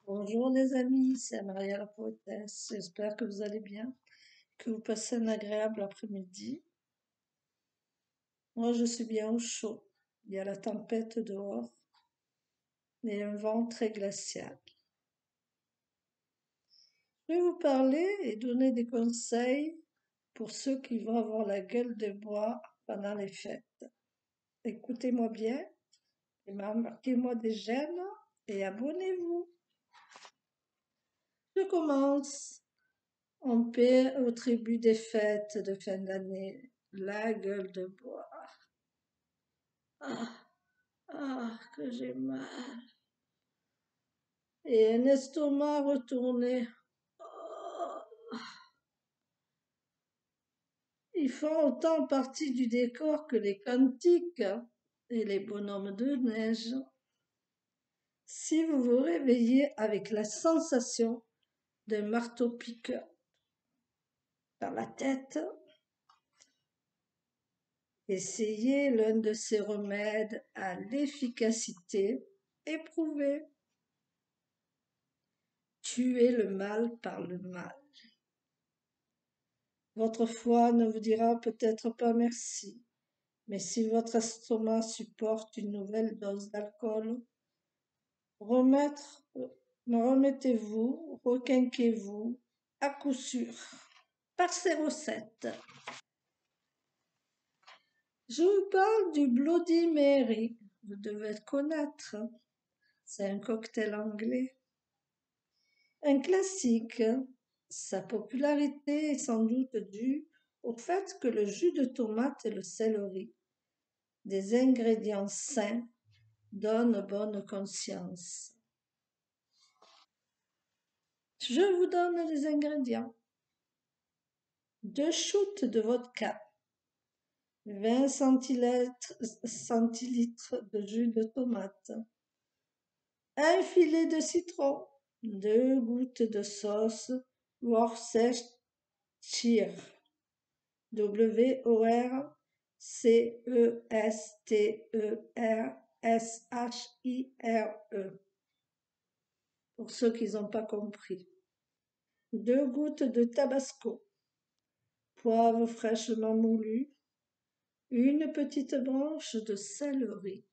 Bonjour les amis, c'est Maria la poétesse. J'espère que vous allez bien, que vous passez un agréable après-midi. Moi, je suis bien au chaud. Il y a la tempête dehors et un vent très glacial. Je vais vous parler et donner des conseils pour ceux qui vont avoir la gueule de bois pendant les fêtes. Écoutez-moi bien et marquez-moi des j'aime et abonnez-vous. Je commence. On paie au tribut des fêtes de fin d'année la gueule de bois. Ah, que j'ai mal. Et un estomac retourné. Oh, ils font autant partie du décor que les cantiques et les bonhommes de neige. Si vous vous réveillez avec la sensation d'un marteau-piqueur dans la tête, essayez l'un de ces remèdes à l'efficacité éprouvée. Tuez le mal par le mal. Votre foie ne vous dira peut-être pas merci, mais si votre estomac supporte une nouvelle dose d'alcool, remettez-vous, requinquez-vous, à coup sûr, par ces recettes. Je vous parle du Bloody Mary, vous devez le connaître, c'est un cocktail anglais. Un classique, sa popularité est sans doute due au fait que le jus de tomate et le céleri, des ingrédients sains, donnent bonne conscience. Je vous donne les ingrédients. 2 shoots de vodka, 20 centilitres de jus de tomate, un filet de citron, 2 gouttes de sauce Worcestershire, Worcestershire, pour ceux qui n'ont pas compris. 2 gouttes de tabasco, poivre fraîchement moulu, une petite branche de céleri.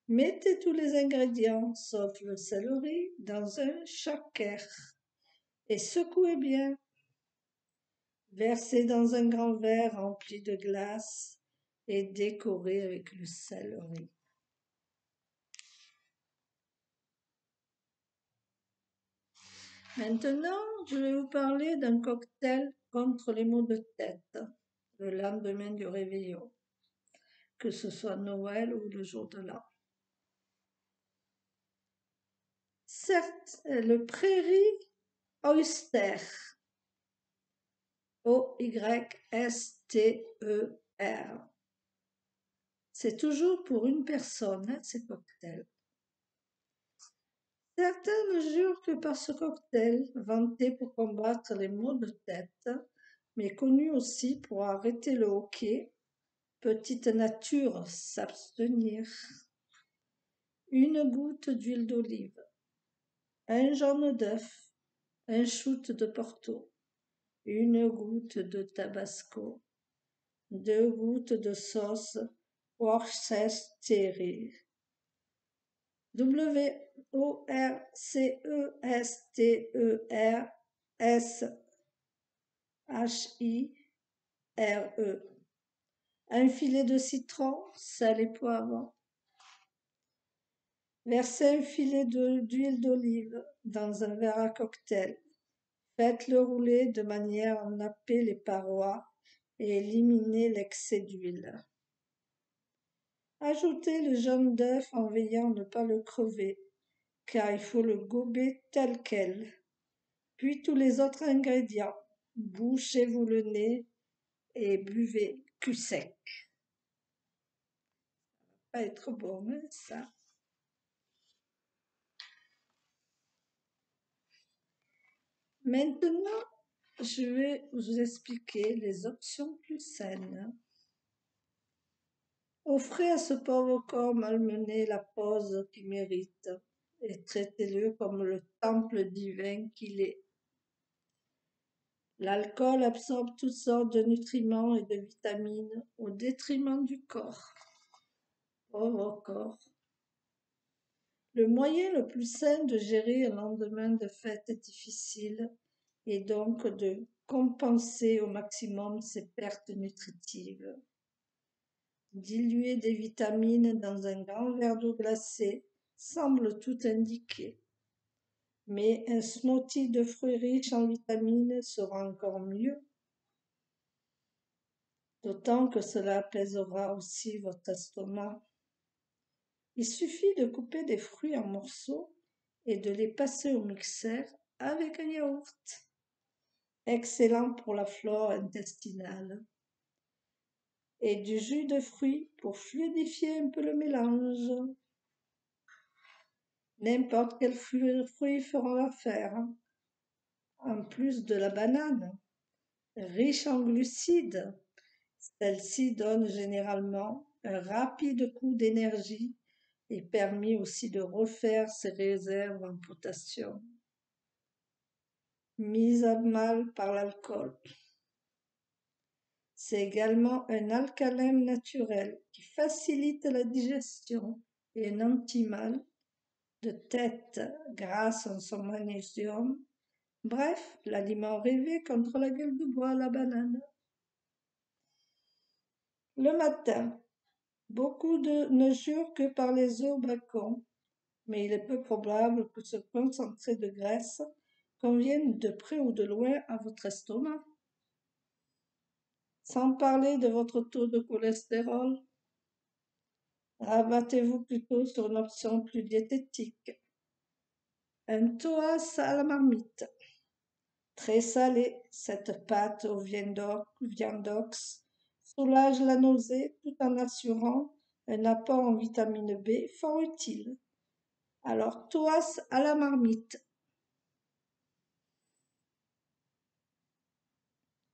Mettez tous les ingrédients, sauf le céleri, dans un shaker et secouez bien. Versez dans un grand verre rempli de glace et décorez avec le céleri. Maintenant, je vais vous parler d'un cocktail contre les maux de tête le lendemain du réveillon, que ce soit Noël ou le jour de l'an. Certes, le Prairie Oyster, Oyster, c'est toujours pour une personne, ces cocktails. Certains ne jurent que par ce cocktail, vanté pour combattre les maux de tête, mais connu aussi pour arrêter le hoquet, petite nature, s'abstenir. Une goutte d'huile d'olive, un jaune d'œuf, un shoot de Porto, une goutte de tabasco, 2 gouttes de sauce Worcestershire, Worcestershire, un filet de citron, sel et poivre. Versez un filet d'huile d'olive dans un verre à cocktail. Faites-le rouler de manière à napper les parois et éliminer l'excès d'huile. Ajoutez le jaune d'œuf en veillant à ne pas le crever, car il faut le gober tel quel. Puis tous les autres ingrédients. Bouchez-vous le nez et buvez cul sec. Ça va être bon, hein, ça. Maintenant, je vais vous expliquer les options plus saines. Offrez à ce pauvre corps malmené la pause qu'il mérite. et traitez-le comme le temple divin qu'il est. L'alcool absorbe toutes sortes de nutriments et de vitamines au détriment du corps. Pauvre corps. Le moyen le plus sain de gérer un lendemain de fête difficile est donc de compenser au maximum ces pertes nutritives. Diluer des vitamines dans un grand verre d'eau glacée semble tout indiquer. Mais un smoothie de fruits riches en vitamines sera encore mieux, d'autant que cela apaisera aussi votre estomac. Il suffit de couper des fruits en morceaux et de les passer au mixeur avec un yaourt. Excellent pour la flore intestinale. Et du jus de fruits pour fluidifier un peu le mélange. N'importe quel fruit fera l'affaire, en plus de la banane, riche en glucides. Celle-ci donne généralement un rapide coup d'énergie et permet aussi de refaire ses réserves en potassium, mises à mal par l'alcool. C'est également un alcalin naturel qui facilite la digestion et un anti-mal de tête grâce à son magnésium. Bref, l'aliment rêvé contre la gueule de bois, la banane. Le matin, beaucoup ne jurent que par les œufs au bacon, mais il est peu probable que ce concentré de graisse convienne de près ou de loin à votre estomac. Sans parler de votre taux de cholestérol, rabattez-vous plutôt sur une option plus diététique. Un toast à la marmite. Très salé, cette pâte au viandox soulage la nausée tout en assurant un apport en vitamine B fort utile. Alors, toast à la marmite.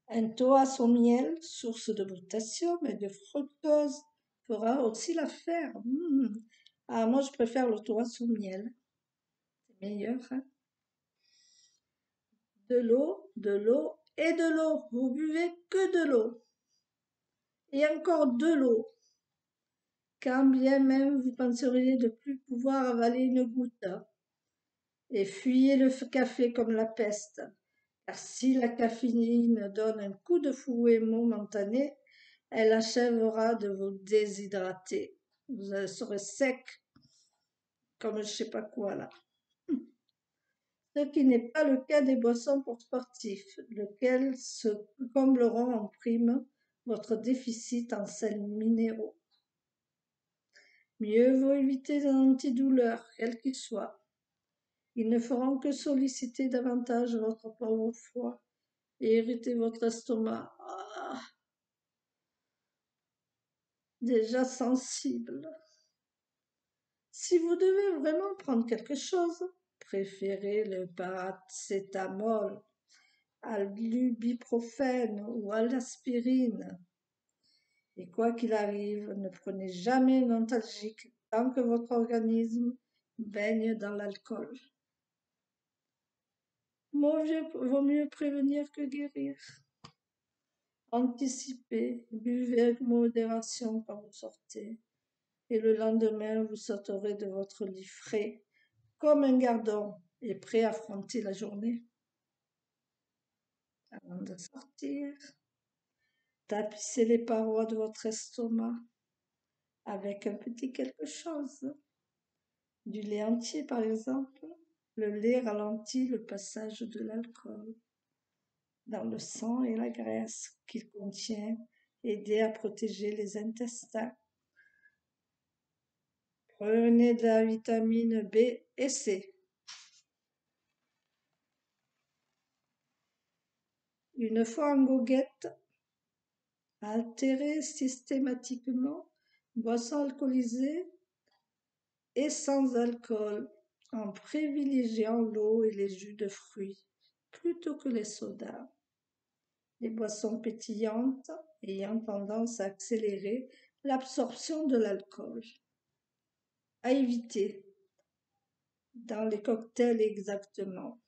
Un toast au miel, source de potassium et de fructose, fera aussi l'affaire. Ah, moi, je préfère le toast au miel. C'est meilleur, hein? De l'eau et de l'eau. Vous buvez que de l'eau. Et encore de l'eau. Quand bien même vous penseriez de plus pouvoir avaler une goutte. Et fuyez le café comme la peste. Car si la caféine donne un coup de fouet momentané, elle achèvera de vous déshydrater. Vous serez sec comme je sais pas quoi là. Ce qui n'est pas le cas des boissons pour sportifs, lesquelles se combleront en prime votre déficit en sels minéraux. Mieux vaut éviter les antidouleurs, quels qu'ils soient. Ils ne feront que solliciter davantage votre pauvre foie et irriter votre estomac. Ah, déjà sensible. Si vous devez vraiment prendre quelque chose, préférez le paracétamol à l'ibuprofène ou à l'aspirine. Et quoi qu'il arrive, ne prenez jamais une antalgique tant que votre organisme baigne dans l'alcool. Vaut mieux prévenir que guérir. Anticipez, buvez avec modération quand vous sortez, et le lendemain vous sauterez de votre lit frais, comme un gardon, et prêt à affronter la journée. Avant de sortir, tapissez les parois de votre estomac avec un petit quelque chose. Du lait entier, par exemple. Le lait ralentit le passage de l'alcool dans le sang et la graisse qu'il contient, aider à protéger les intestins. Prenez de la vitamine B et C. Une fois en goguette, altérez systématiquement boissons alcoolisées et sans alcool en privilégiant l'eau et les jus de fruits plutôt que les sodas. Les boissons pétillantes ayant tendance à accélérer l'absorption de l'alcool. À éviter. dans les cocktails exactement.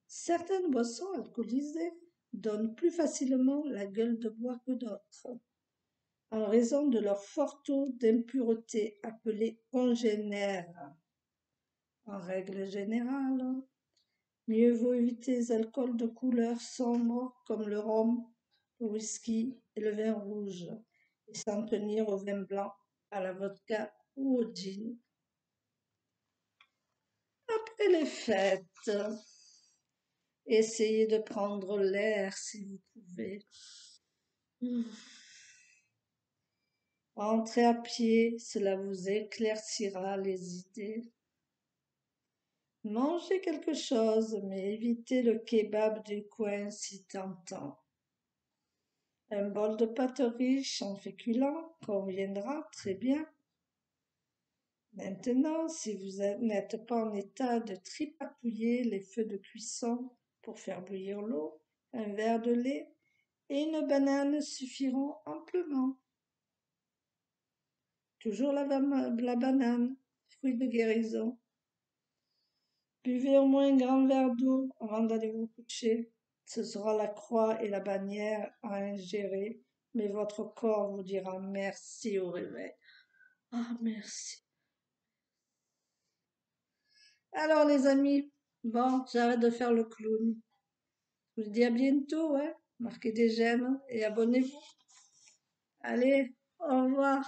Certaines boissons alcoolisées donnent plus facilement la gueule de bois que d'autres, en raison de leur fort taux d'impureté appelé congénère. En règle générale, mieux vaut éviter les alcools de couleur sombre comme le rhum, le whisky et le vin rouge, et s'en tenir au vin blanc, à la vodka ou au gin. Après les fêtes, essayez de prendre l'air si vous pouvez. Entrez à pied, cela vous éclaircira les idées. Mangez quelque chose, mais évitez le kebab du coin si tentant. Un bol de pâte riche en féculents conviendra très bien. Maintenant, si vous n'êtes pas en état de tripatouiller les feux de cuisson pour faire bouillir l'eau, un verre de lait et une banane suffiront amplement. Toujours la banane, fruit de guérison. Buvez au moins un grand verre d'eau avant d'aller vous coucher. Ce sera la croix et la bannière à ingérer, mais votre corps vous dira merci au réveil. Ah, merci. Alors, les amis, bon, j'arrête de faire le clown. Je vous dis à bientôt, ouais. Marquez des j'aime et abonnez-vous. Allez, au revoir.